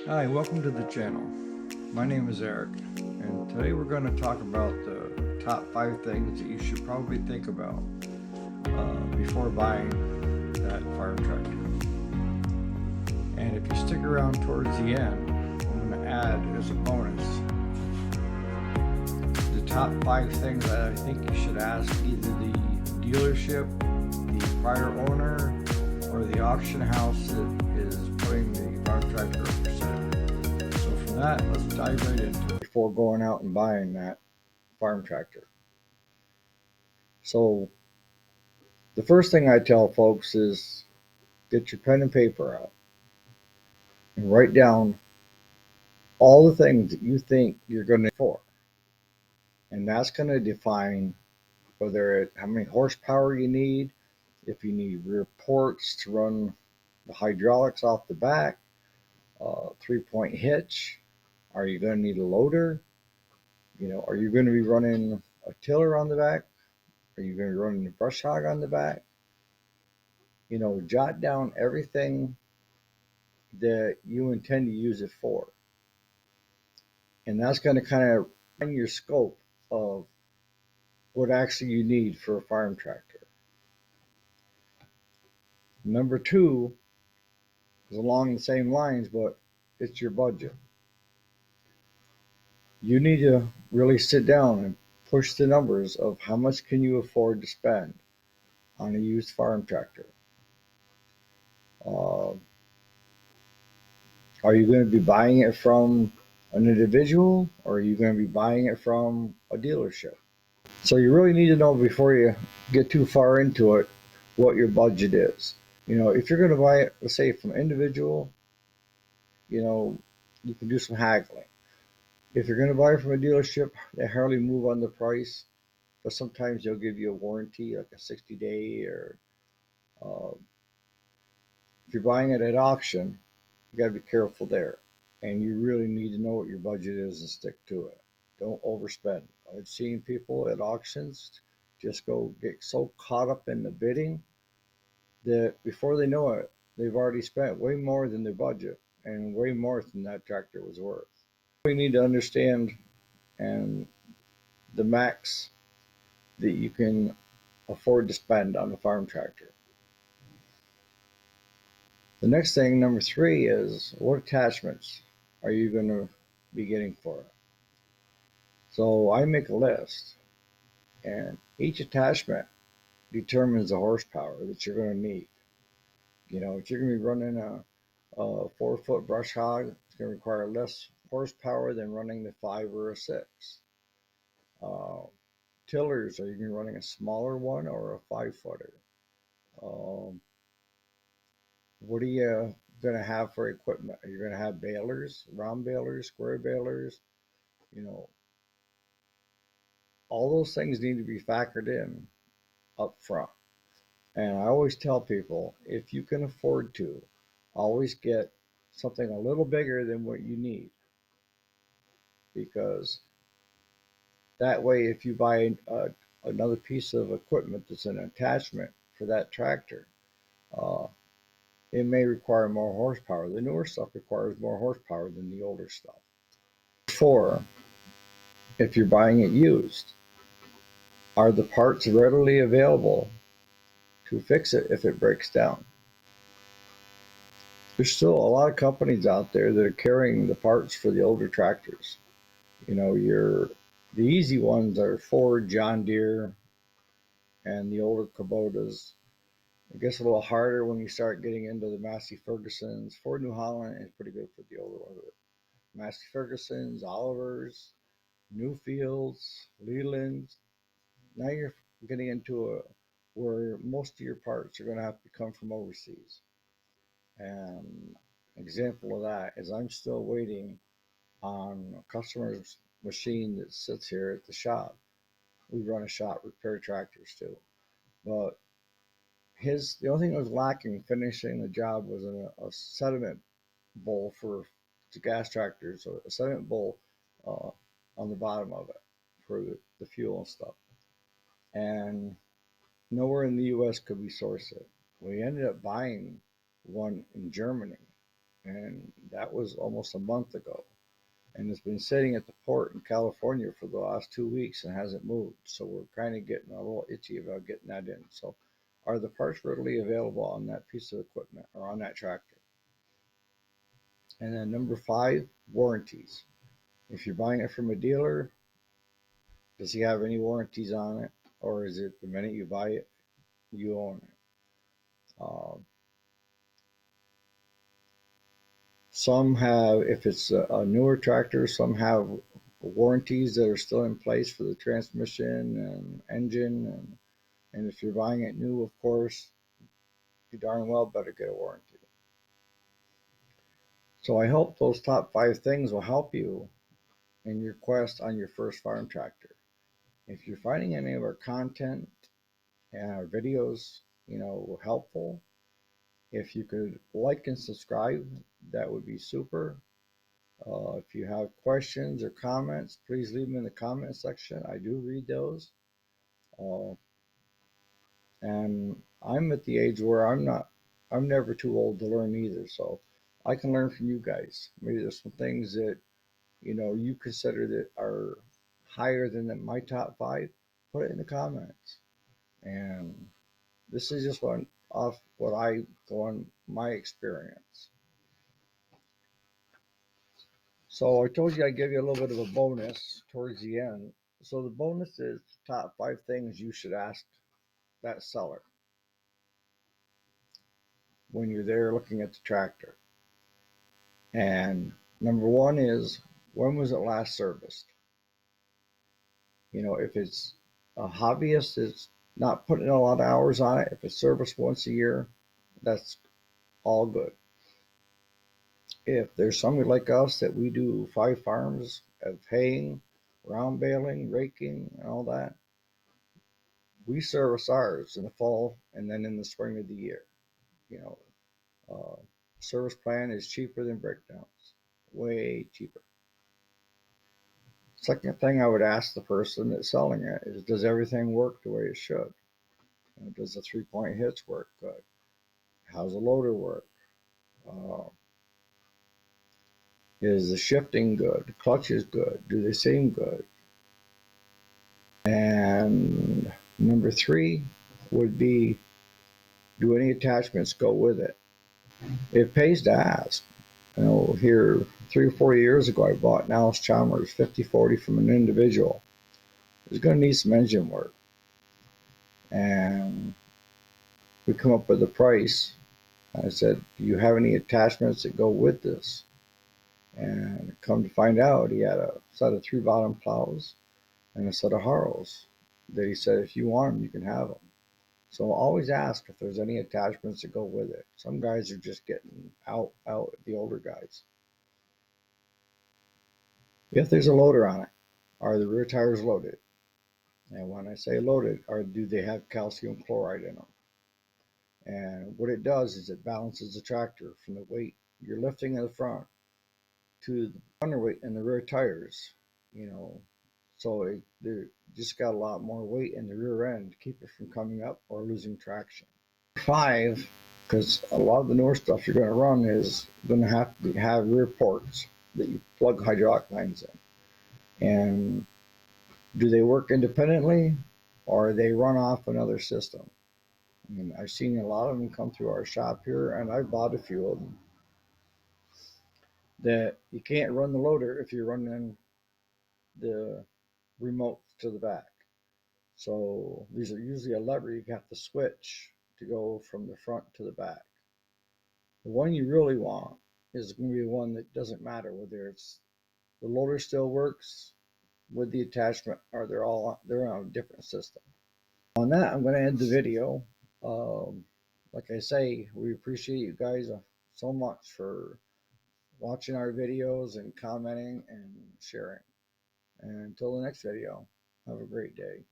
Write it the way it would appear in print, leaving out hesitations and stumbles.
Hi, welcome to the channel. My name is Eric, and today we're going to talk about the top 5 things that you should probably think about before buying that farm tractor. And if you stick around towards the end, I'm going to add as a bonus the top 5 things that I think you should ask either the dealership, the prior owner, or the auction house that is putting the farm tractor up for sale. So from that, let's dive right into it before going out and buying that farm tractor. So the first thing I tell folks is get your pen and paper out and write down all the things that you think you're going to for. And that's going to define how many horsepower you need, if you need rear ports to run the hydraulics off the back, 3-point hitch. Are you going to need a loader? Are you going to be running a tiller on the back? Are you going to be running a brush hog on the back? Jot down everything that you intend to use it for. And that's going to kind of find your scope of what actually you need for a farm tractor. Number two is along the same lines, but it's your budget. You need to really sit down and push the numbers of how much can you afford to spend on a used farm tractor. Uh, are you going to be buying it from an individual, or are you going to be buying it from a dealership? So you really need to know before you get too far into it what your budget is. If you're going to buy it, let's say from individual, you know, you can do some haggling. If you're going to buy it from a dealership, they hardly move on the price, but sometimes they'll give you a warranty, like a 60-day, or uh, if you're buying it at auction, you got to be careful there. And you really need to know what your budget is and stick to it. Don't overspend. I've seen people at auctions just go get so caught up in the bidding that before they know it, they've already spent way more than their budget and way more than that tractor was worth. We need to understand and the max that you can afford to spend on a farm tractor. The next thing, number three, is what attachments are you going to be getting for it? So I make a list, and each attachment determines the horsepower that you're going to need. If you're going to be running a 4-foot brush hog, it's going to require less horsepower than running the 5 or a 6. Uh, Tillers, are you going to be running a smaller one or a 5-footer? Um, what are you going to have for equipment? Are you going to have balers, round balers, square balers? You know, all those things need to be factored in up front. And I always tell people, if you can afford to, always get something a little bigger than what you need, because that way, if you buy another piece of equipment that's an attachment for that tractor, uh, it may require more horsepower. The newer stuff requires more horsepower than the older stuff. Four, if you're buying it used, are the parts readily available to fix it if it breaks down? There's still a lot of companies out there that are carrying the parts for the older tractors. The easy ones are Ford, John Deere, and the older Kubotas. It gets a little harder when you start getting into the Massey Fergusons. Ford New Holland is pretty good for the older ones. Massey Fergusons, Olivers, Newfields, Lelands. Now you're getting into where most of your parts are going to have to come from overseas. And an example of that is I'm still waiting on a customer's machine that sits here at the shop. We run a shop, repair tractors too. But the only thing that was lacking finishing the job was a sediment bowl for the gas tractors, so a sediment bowl uh, on the bottom of it for the fuel and stuff. And nowhere in the US could we source it. We ended up buying one in Germany, and That was almost a month ago. And it's been sitting at the port in California for the last 2 weeks and hasn't moved. So we're kind of getting a little itchy about getting that in. So are the parts readily available on that piece of equipment or on that tractor? And then number 5, warranties. If you're buying it from a dealer, does he have any warranties on it? Or is it the minute you buy it, you own it? Some have, if it's a newer tractor, some have warranties that are still in place for the transmission and engine. And if you're buying it new, of course, you darn well better get a warranty. So I hope those top 5 things will help you in your quest on your first farm tractor. If you're finding any of our content and our videos, helpful, if you could like and subscribe, that would be super. If you have questions or comments, please leave them in the comment section. I do read those. Uh, and I'm at the age where I'm never too old to learn either. So I can learn from you guys. Maybe there's some things that, you consider that are higher than my top 5. Put it in the comments. And this is just one off what I go on my experience. So I told you I'd give you a little bit of a bonus towards the end. So the bonus is top 5 things you should ask that seller when you're there looking at the tractor. And number 1 is, when was it last serviced? If it's a hobbyist that's not putting a lot of hours on it, if it's serviced once a year, that's all good. If there's somebody like us that we do 5 farms of haying, round baling, raking, and all that, we service ours in the fall and then in the spring of the year. You know, service plan is cheaper than breakdowns, way cheaper. Second thing I would ask the person that's selling it is, does everything work the way it should? Does the 3-point hitch work good? How's the loader work? Uh, is the shifting good? The clutch is good? Do they seem good? And number 3 would be, do any attachments go with it? It pays to ask. Here 3 or 4 years ago, I bought an Alice Chalmers 5040 from an individual. It was going to need some engine work. And we come up with a price. I said, do you have any attachments that go with this? And come to find out, he had a set of 3 bottom plows and a set of harrows that he said, if you want them, you can have them. So always ask if there's any attachments that go with it. Some guys are just getting out, the older guys. If there's a loader on it, are the rear tires loaded? And when I say loaded, do they have calcium chloride in them? And what it does is it balances the tractor from the weight you're lifting in the front to the underweight in the rear tires. So they just got a lot more weight in the rear end to keep it from coming up or losing traction. 5, because a lot of the newer stuff you're going to run is going to have rear ports that you plug hydraulic lines in. And do they work independently or they run off another system? I mean, I've seen a lot of them come through our shop here, and I've bought a few of them that you can't run the loader if you're running the remote to the back. So these are usually a lever you have to switch to go from the front to the back. The one you really want is going to be one that doesn't matter whether it's the loader still works with the attachment or they're on a different system. On that, I'm going to end the video. Like I say, we appreciate you guys so much for watching our videos and commenting and sharing. And until the next video, have a great day.